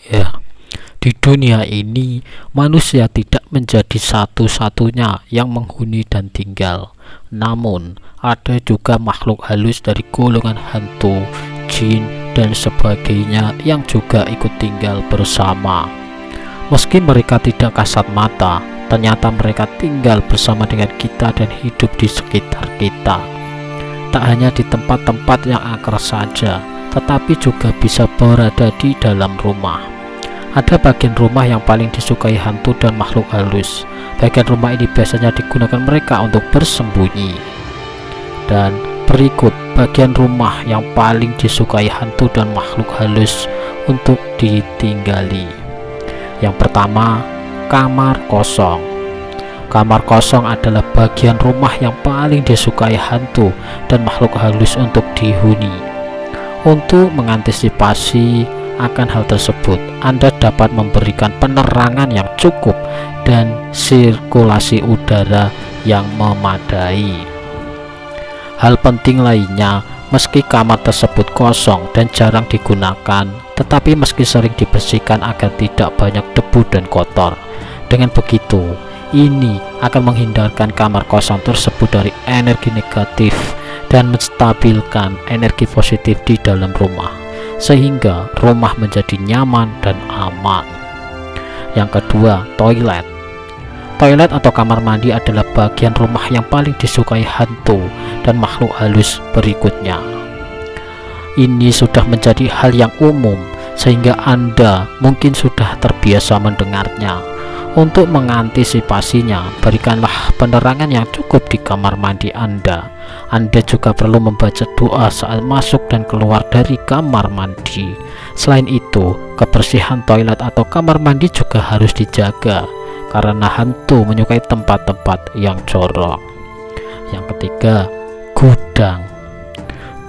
Ya, di dunia ini manusia tidak menjadi satu-satunya yang menghuni dan tinggal. Namun, ada juga makhluk halus dari golongan hantu, jin, dan sebagainya yang juga ikut tinggal bersama. Meski mereka tidak kasat mata, ternyata mereka tinggal bersama dengan kita dan hidup di sekitar kita. Tak hanya di tempat-tempat yang angker saja, tetapi juga bisa berada di dalam rumah. Ada bagian rumah yang paling disukai hantu dan makhluk halus. Bagian rumah ini biasanya digunakan mereka untuk bersembunyi. Dan berikut bagian rumah yang paling disukai hantu dan makhluk halus untuk ditinggali. Yang pertama, kamar kosong. Kamar kosong adalah bagian rumah yang paling disukai hantu dan makhluk halus untuk dihuni. Untuk mengantisipasi akan hal tersebut, Anda dapat memberikan penerangan yang cukup dan sirkulasi udara yang memadai. Hal penting lainnya, meski kamar tersebut kosong dan jarang digunakan, tetapi meski sering dibersihkan agar tidak banyak debu dan kotor. Dengan begitu, ini akan menghindarkan kamar kosong tersebut dari energi negatif dan menstabilkan energi positif di dalam rumah, sehingga rumah menjadi nyaman dan aman. Yang kedua, toilet. Toilet atau kamar mandi adalah bagian rumah yang paling disukai hantu dan makhluk halus berikutnya. Ini sudah menjadi hal yang umum, sehingga Anda mungkin sudah terbiasa mendengarnya. Untuk mengantisipasinya, berikanlah penerangan yang cukup di kamar mandi Anda. Anda juga perlu membaca doa saat masuk dan keluar dari kamar mandi. Selain itu, kebersihan toilet atau kamar mandi juga harus dijaga, karena hantu menyukai tempat-tempat yang jorok. Yang ketiga, gudang.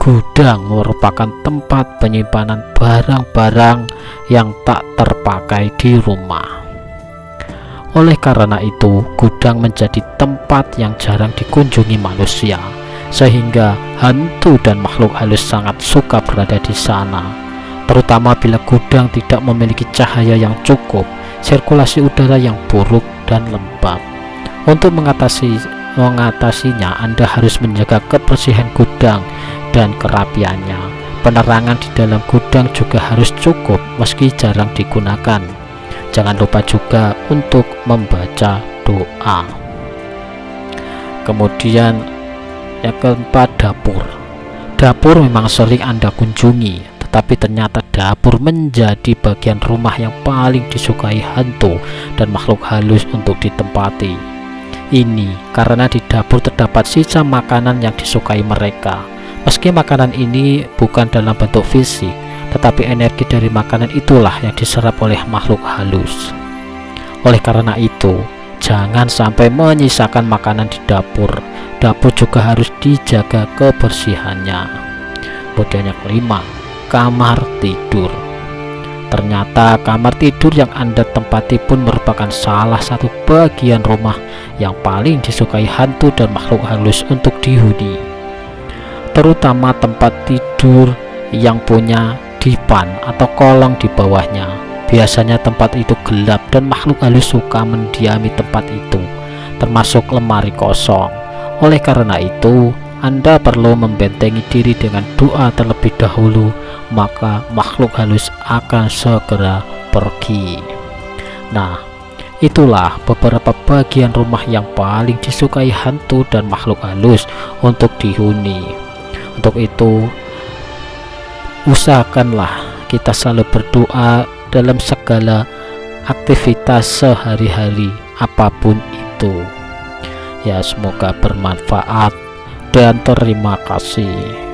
Gudang merupakan tempat penyimpanan barang-barang yang tak terpakai di rumah. Oleh karena itu, gudang menjadi tempat yang jarang dikunjungi manusia, sehingga hantu dan makhluk halus sangat suka berada di sana, terutama bila gudang tidak memiliki cahaya yang cukup, sirkulasi udara yang buruk, dan lembab. Untuk mengatasinya, Anda harus menjaga kebersihan gudang dan kerapiannya. Penerangan di dalam gudang juga harus cukup meski jarang digunakan. Jangan lupa juga untuk membaca doa. Kemudian yang keempat, dapur. Dapur memang sering Anda kunjungi, tetapi ternyata dapur menjadi bagian rumah yang paling disukai hantu dan makhluk halus untuk ditempati. Ini karena di dapur terdapat sisa makanan yang disukai mereka. Meski makanan ini bukan dalam bentuk fisik, tetapi energi dari makanan itulah yang diserap oleh makhluk halus. Oleh karena itu, jangan sampai menyisakan makanan di dapur. Dapur juga harus dijaga kebersihannya. Kemudian yang kelima, kamar tidur. Ternyata kamar tidur yang Anda tempati pun merupakan salah satu bagian rumah yang paling disukai hantu dan makhluk halus untuk dihuni, terutama tempat tidur yang punya dipan atau kolong di bawahnya. Biasanya tempat itu gelap dan makhluk halus suka mendiami tempat itu, termasuk lemari kosong. Oleh karena itu, Anda perlu membentengi diri dengan doa terlebih dahulu, maka makhluk halus akan segera pergi. Nah, itulah beberapa bagian rumah yang paling disukai hantu dan makhluk halus untuk dihuni. Untuk itu, usahakanlah kita selalu berdoa dalam segala aktivitas sehari-hari apapun itu. Ya, semoga bermanfaat dan terima kasih.